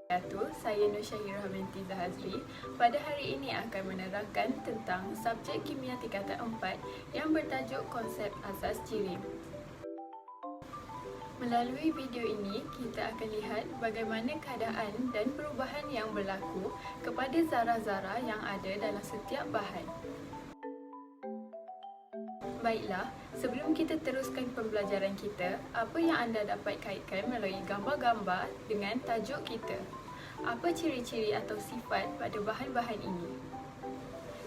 Saya Nur Syahira Binti Zahazri. Pada hari ini akan menerangkan tentang subjek kimia tingkatan 4 yang bertajuk konsep asas jirim. Melalui video ini, kita akan lihat bagaimana keadaan dan perubahan yang berlaku kepada zarah-zarah yang ada dalam setiap bahan. Baiklah, sebelum kita teruskan pembelajaran kita, apa yang anda dapat kaitkan melalui gambar-gambar dengan tajuk kita? Apa ciri-ciri atau sifat pada bahan-bahan ini?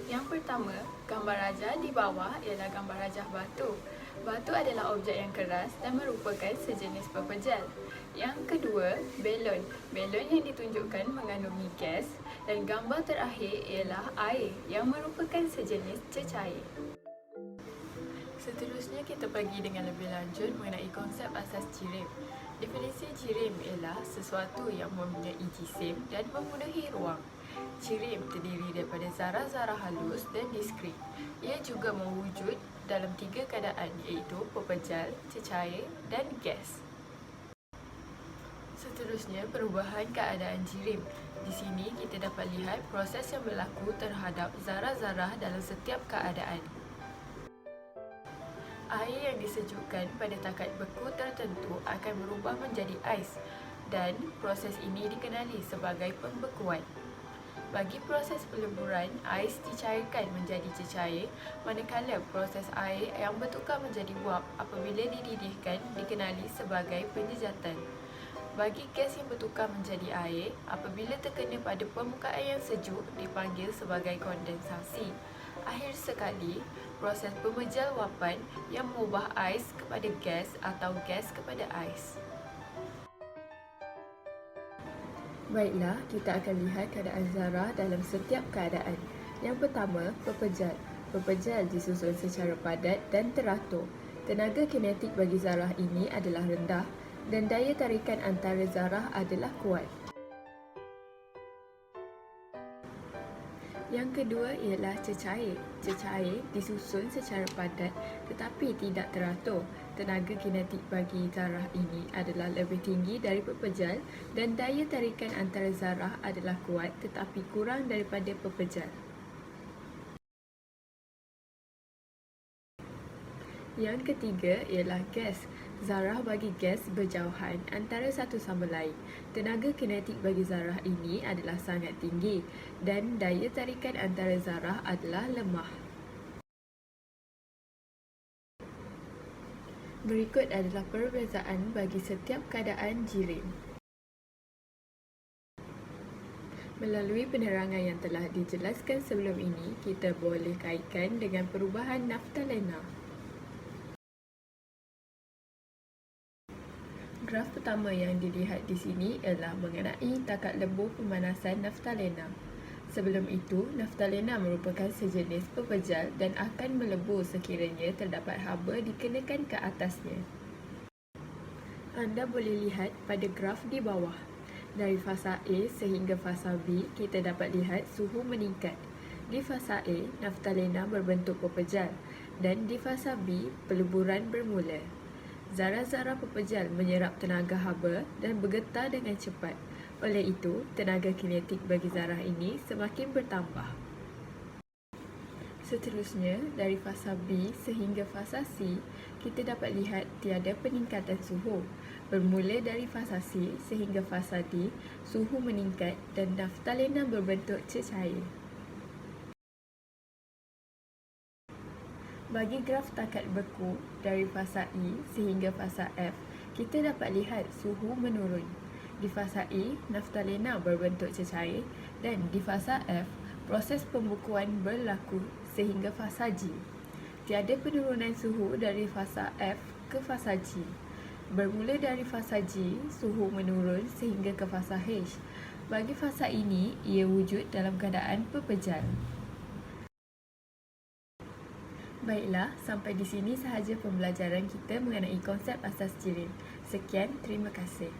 Yang pertama, gambar rajah di bawah ialah gambar rajah batu. Batu adalah objek yang keras dan merupakan sejenis pepejal. Yang kedua, belon. Belon yang ditunjukkan mengandungi gas, dan gambar terakhir ialah air yang merupakan sejenis cecair. Seterusnya kita pergi dengan lebih lanjut mengenai konsep asas jirim. Definisi jirim ialah sesuatu yang mempunyai jisim dan memenuhi ruang. Jirim terdiri daripada zarah-zarah halus dan diskrit. Ia juga mewujud dalam 3 keadaan iaitu pepejal, cecair dan gas. Seterusnya, perubahan keadaan jirim. Di sini kita dapat lihat proses yang berlaku terhadap zarah-zarah dalam setiap keadaan. Air yang disejukkan pada takat beku tertentu akan berubah menjadi ais dan proses ini dikenali sebagai pembekuan. Bagi proses peleburan, ais dicairkan menjadi cecair, manakala proses air yang bertukar menjadi wap apabila dididihkan dikenali sebagai penjejatan. Bagi gas yang bertukar menjadi air, apabila terkena pada permukaan yang sejuk dipanggil sebagai kondensasi. Akhir sekali, proses pemejal wapan yang mengubah ais kepada gas atau gas kepada ais. Baiklah, kita akan lihat keadaan zarah dalam setiap keadaan. Yang pertama, pepejal. Pepejal disusun secara padat dan teratur. Tenaga kinetik bagi zarah ini adalah rendah dan daya tarikan antara zarah adalah kuat. Yang kedua ialah cecair. Cecair disusun secara padat tetapi tidak teratur. Tenaga kinetik bagi zarah ini adalah lebih tinggi dari pepejal dan daya tarikan antara zarah adalah kuat tetapi kurang daripada pepejal. Yang ketiga ialah gas. Zarah bagi gas berjauhan antara satu sama lain. Tenaga kinetik bagi zarah ini adalah sangat tinggi dan daya tarikan antara zarah adalah lemah. Berikut adalah perbezaan bagi setiap keadaan jirim. Melalui penerangan yang telah dijelaskan sebelum ini, kita boleh kaitkan dengan perubahan naftalena. Graf pertama yang dilihat di sini ialah mengenai takat lebur pemanasan naftalena. Sebelum itu, naftalena merupakan sejenis pepejal dan akan melebur sekiranya terdapat haba dikenakan ke atasnya. Anda boleh lihat pada graf di bawah. Dari fasa A sehingga fasa B, kita dapat lihat suhu meningkat. Di fasa A, naftalena berbentuk pepejal dan di fasa B, peleburan bermula. Zarah-zarah pepejal menyerap tenaga haba dan bergetar dengan cepat. Oleh itu, tenaga kinetik bagi zarah ini semakin bertambah. Seterusnya, dari fasa B sehingga fasa C, kita dapat lihat tiada peningkatan suhu. Bermula dari fasa C sehingga fasa D, suhu meningkat dan naftalena berbentuk cecair. Bagi graf takat beku dari fasa E sehingga fasa F, kita dapat lihat suhu menurun. Di fasa E, naftalena berbentuk cecair dan di fasa F, proses pembekuan berlaku sehingga fasa G. Tiada penurunan suhu dari fasa F ke fasa G. Bermula dari fasa G, suhu menurun sehingga ke fasa H. Bagi fasa ini, ia wujud dalam keadaan pepejal. Baiklah, sampai di sini sahaja pembelajaran kita mengenai konsep asas jirim. Sekian, terima kasih.